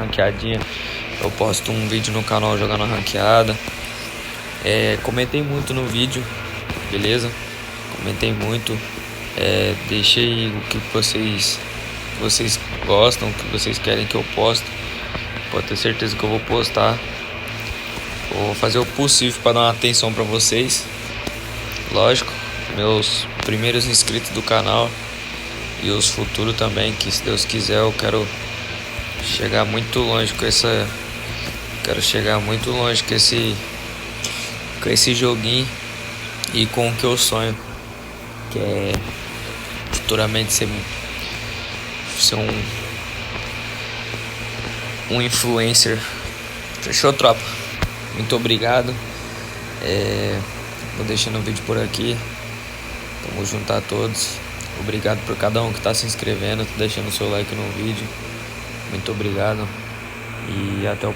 ranqueadinha. Eu posto um vídeo no canal jogando ranqueada. Comentei muito no vídeo, beleza? Comentei muito. Deixei o que vocês gostam, o que vocês querem que eu poste. Pode ter certeza que eu vou postar. Vou fazer o possível para dar uma atenção para vocês. Lógico, meus primeiros inscritos do canal e os futuros também, que se Deus quiser eu quero chegar muito longe com essa. Quero chegar muito longe com esse joguinho e com o que eu sonho, que é futuramente ser um influencer. Fechou, tropa? Muito obrigado. Vou deixando o vídeo por aqui. Tamo junto a todos. Obrigado por cada um que tá se inscrevendo, deixando o seu like no vídeo. Muito obrigado e até o